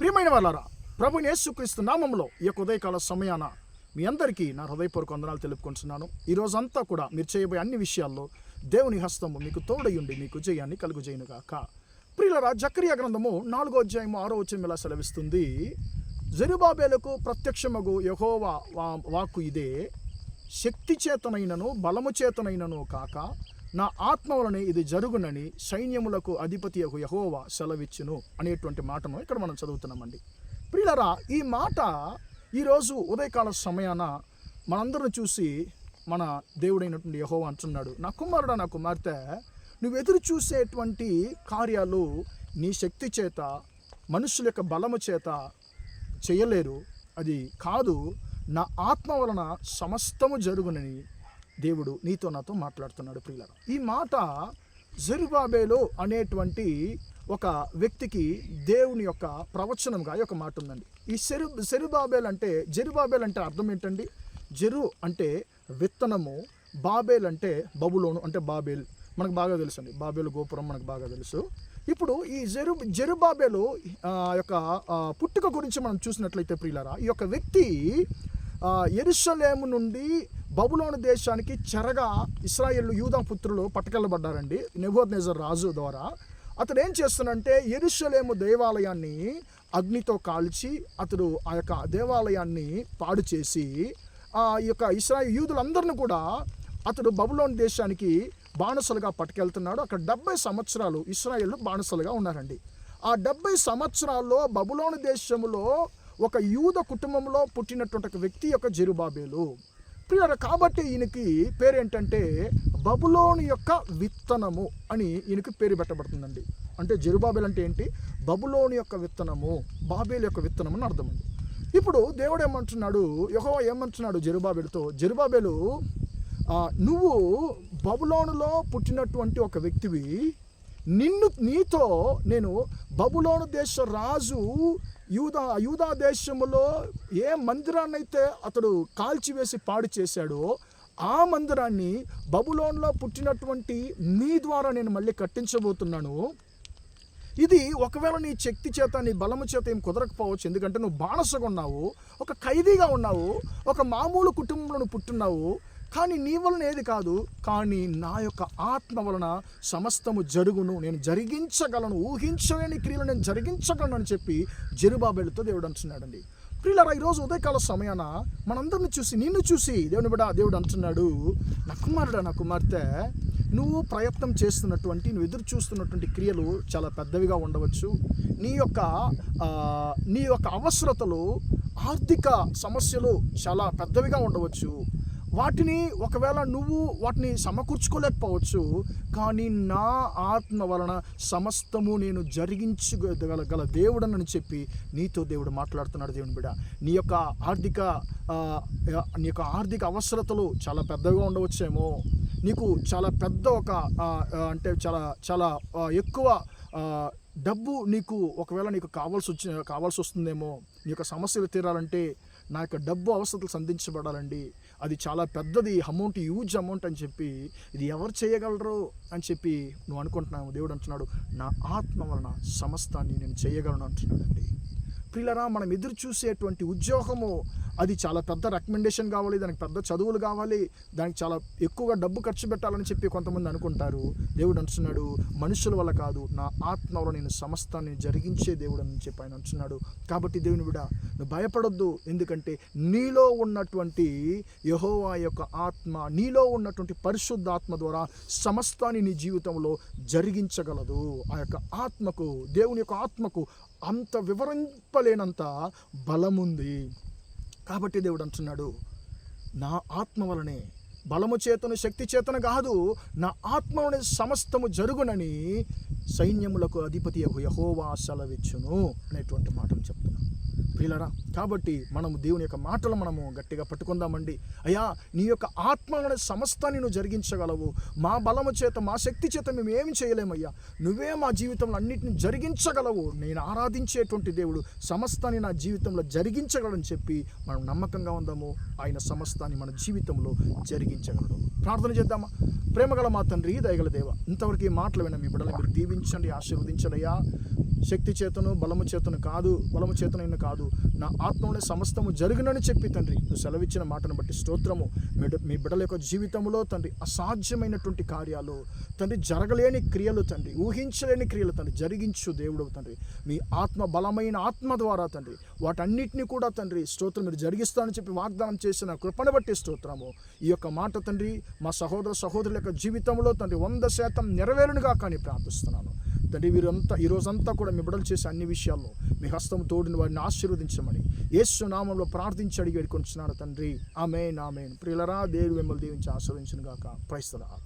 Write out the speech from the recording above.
ప్రియమైన వాళ్ళారా, ప్రభువైన యేసుక్రీస్తు నామములో ఈ యొక్క ఉదయకాల సమయాన మీ అందరికీ నా హృదయపూర్వక వందనాలు తెలుపుకుంటున్నాను. ఈ రోజంతా కూడా మీరు చేయబోయే అన్ని విషయాల్లో దేవుని హస్తము మీకు తోడయుండి మీకు జయాన్ని కలుగుజేయునుగాక. ప్రియులారా, జకరియా గ్రంథము 4వ అధ్యాయము 6వ వచనం ఇలా సెలవిస్తుంది. జెరుబాబేలుకు ప్రత్యక్షమగు యెహోవా వాక్కు ఇదే, శక్తి చేతనైనను బలము చేతనైనను కాక నా ఆత్మ వలనే ఇది జరుగునని సైన్యములకు అధిపతి యెహోవా సెలవిచ్చును అనేటువంటి మాటను ఇక్కడ మనం చదువుతున్నామండి. ప్రియులారా, ఈ మాట ఈరోజు ఉదయకాల సమయాన మనందరిని చూసి మన దేవుడైనటువంటి యెహోవా అంటున్నాడు, నా కుమారుడా, నా కుమార్తె, నువ్వు ఎదురు చూసేటువంటి కార్యాలు నీ శక్తి చేత, మనుషుల యొక్క బలము చేత చేయలేరు. అది కాదు, నా ఆత్మ వలన సమస్తము జరుగునని దేవుడు నీతో నాతో మాట్లాడుతున్నాడు. ప్రియులారా, ఈ మాట జెరుబాబేలు అనేటువంటి ఒక వ్యక్తికి దేవుని యొక్క ప్రవచనంగా ఒక మాట ఉందండి. ఈ జెరుబాబేల్ అంటే అర్థం ఏంటండి? జెరు అంటే విత్తనము, బాబేల్ అంటే బబులోను అంటే బాబేల్, మనకు బాగా తెలుసు అండి. బాబేలు గోపురం మనకు బాగా తెలుసు. ఇప్పుడు ఈ జెరుబాబేలు యొక్క పుట్టుక గురించి మనం చూసినట్లయితే ప్రియులారా, ఈ యొక్క వ్యక్తి యెరూషలేము నుండి బబులోను దేశానికి చెరగా ఇశ్రాయేలు యూదా పుత్రులు పట్టుకెళ్ళబడ్డారండి నెబుకద్నెజర్ రాజు ద్వారా. అతడు ఏం చేస్తున్నాడంటే యెరూషలేము దేవాలయాన్ని అగ్నితో కాల్చి అతడు ఆ యొక్క దేవాలయాన్ని పాడు చేసి ఈ యొక్క ఇశ్రాయేలు యూదులందరిని కూడా అతడు బబులోను దేశానికి బానిసలుగా పట్టుకెళ్తున్నాడు. అక్కడ 70 సంవత్సరాలు ఇశ్రాయేలు బానిసలుగా ఉన్నారండి. ఆ 70 సంవత్సరాల్లో బబులోను దేశంలో ఒక యూద కుటుంబంలో పుట్టినటువంటి ఒక వ్యక్తి యొక్క జెరుబాబేలు. ప్రియులారా, కాబట్టి ఈయనకి పేరేంటంటే బబులోను యొక్క విత్తనము అని ఈయనకి పేరు పెట్టబడుతుందండి. అంటే జెరుబాబేలు అంటే ఏంటి? బబులోను యొక్క విత్తనము, బాబేలు యొక్క విత్తనము అని అర్థమండి. ఇప్పుడు దేవుడు ఏమంటున్నాడు, యెహోవా ఏమంటున్నాడు జెరుబాబేలుతో, జెరుబాబేలు, నువ్వు బబులోనులో పుట్టినటువంటి ఒక వ్యక్తివి, నీతో నేను బబులోను దేశ రాజు యూదా దేశములో ఏ మందిరాన్ని అయితే అతడు కాల్చివేసి పాడు చేశాడో ఆ మందిరాన్ని బబులోనులో పుట్టినటువంటి నీ ద్వారా నేను మళ్ళీ కట్టించబోతున్నాను. ఇది ఒకవేళ నీ శక్తి చేత, నీ బలము చేత ఏం కుదరకపోవచ్చు, ఎందుకంటే నువ్వు బానిసగా ఉన్నావు, ఒక ఖైదీగా ఉన్నావు, ఒక మామూలు కుటుంబంలో నువ్వు పుట్టున్నావు. కానీ నీ వలన ఏది కాదు, కానీ నా యొక్క ఆత్మ వలన సమస్తము జరుగును, నేను జరిగించగలను, ఊహించలేని క్రియలు నేను జరిగించగలను అని చెప్పి జెరుబాబేలుతో దేవుడు అంటున్నాడండి. ప్రియులారా, ఈరోజు ఉదయకాల సమయాన మనందరిని చూసి, నిన్ను చూసి దేవుడు అంటున్నాడు, నా కుమారుడా, నా కుమార్తె, నువ్వు ప్రయత్నం చేస్తున్నటువంటి, నువ్వు ఎదురు చూస్తున్నటువంటి క్రియలు చాలా పెద్దవిగా ఉండవచ్చు. నీ యొక్క అవసరతలు, ఆర్థిక సమస్యలు చాలా పెద్దవిగా ఉండవచ్చు. వాటిని ఒకవేళ నువ్వు వాటిని సమకూర్చుకోలేకపోవచ్చు. కానీ నా ఆత్మ వలన సమస్తము నేను జరిగించగల దేవుడనని చెప్పి నీతో దేవుడు మాట్లాడుతున్నాడు. దేవుని బిడ్డ, నీ యొక్క ఆర్థిక అవసరతలు చాలా పెద్దగా ఉండవచ్చేమో. నీకు చాలా పెద్ద అంటే చాలా ఎక్కువ డబ్బు ఒకవేళ నీకు కావాల్సి వస్తుందేమో. నీ యొక్క సమస్యలు తీరాలంటే నా యొక్క డబ్బు అవసరతలు సంధించబడాలండి, అది చాలా పెద్దది అమౌంట్, హ్యూజ్ అమౌంట్ అని చెప్పి, ఇది ఎవరు చేయగలరు అని చెప్పి నువ్వు అనుకుంటున్నావు. దేవుడు అంటున్నాడు, నా ఆత్మ వలన సమస్తాన్ని నేను చేయగలను అంటున్నాడండి. ప్రియులారా, మనం ఎదురు చూసేటువంటి ఉద్యోగము అది చాలా పెద్ద రికమెండేషన్ కావాలి, దానికి పెద్ద చదువులు కావాలి, దానికి చాలా ఎక్కువగా డబ్బు ఖర్చు పెట్టాలని చెప్పి కొంతమంది అనుకుంటారు. దేవుడు అంటున్నాడు, మనుషుల వల్ల కాదు, నా ఆత్మ వల్ల నేను సమస్తాన్ని జరిగించే దేవుడు అని చెప్పి ఆయన అంటున్నాడు. కాబట్టి దేవుని బిడ్డ, నువ్వు భయపడొద్దు, ఎందుకంటే నీలో ఉన్నటువంటి యెహోవా యొక్క ఆత్మ, నీలో ఉన్నటువంటి పరిశుద్ధ ఆత్మ ద్వారా సమస్తాన్ని నీ జీవితంలో జరిగించగలదు. ఆ యొక్క ఆత్మకు, దేవుని యొక్క ఆత్మకు అంత వివరింపలేనంత బలముంది. కాబట్టి దేవుడు అంటున్నాడు, నా ఆత్మ వలనే, బలము చేతను శక్తి చేతను కాదు, నా ఆత్మ వలనే సమస్తము జరుగునని సైన్యములకు అధిపతి యెహోవా సెలవిచ్చును అనేటువంటి మాటలు చెప్తున్నాను. ప్రియులరా, కాబట్టి మనము దేవుని యొక్క మాటలు మనము గట్టిగా పట్టుకుందామండి. అయ్యా, నీ యొక్క ఆత్మ అనే సమస్తాన్ని నువ్వు జరిగించగలవు. మా బలము చేత, మా శక్తి చేత మేము ఏమి చేయలేమయ్యా. నువ్వే మా జీవితంలో అన్నిటిని జరిగించగలవు. నేను ఆరాధించేటువంటి దేవుడు సమస్తాన్ని నా జీవితంలో జరిగించగలడని చెప్పి మనం నమ్మకంగా ఉందాము. ఆయన సమస్తాన్ని మన జీవితంలో జరిగించగలడు. ప్రార్థన చేద్దామా? ప్రేమగల మా తండ్రి, దయగల దేవ, ఇంతవరకు ఈ మాటలు విన్న మీ బిడ్డలు మీరు దీవించండి, ఆశీర్వదించండి అయ్యా. శక్తి చేతను, బలము చేతను కాదు, బలము చేతనైనా కాదు, నా ఆత్మలోనే సమస్తము జరుగునని చెప్పి తండ్రి నువ్వు సెలవిచ్చిన మాటను బట్టి స్తోత్రము. మీ బిడ్డల యొక్క జీవితంలో తండ్రి అసాధ్యమైనటువంటి కార్యాలు తండ్రి, జరగలేని క్రియలు తండ్రి, ఊహించలేని క్రియలు తండ్రి జరిగించు దేవుడు తండ్రి. మీ ఆత్మ, బలమైన ఆత్మ ద్వారా తండ్రి వాటన్నిటిని కూడా తండ్రి స్తోత్రం మీరు జరిగిస్తానని చెప్పి వాగ్దానం చేసిన కృపను బట్టి స్తోత్రము. ఈ యొక్క మాట తండ్రి మా సహోదర సహోదరుల యొక్క జీవితంలో తండ్రి 100% నెరవేరునుగా కానీ ప్రార్థిస్తున్నాను తండ్రి. వీరంతా ఈ రోజంతా కూడా మీ బిడ్డలు చేసే అన్ని విషయాల్లో మీ హస్తం తోడిని వారిని ఆశీర్వదించమని యేసు నామములో ప్రార్థించి అడిగి వేడుకొంటున్నాను తండ్రి. ఆమేన్, ఆమేన్. ప్రియులరా, దేవుడు మిమ్మల్ని దీవించి ఆశీర్వదించును గాక. Praise the lord.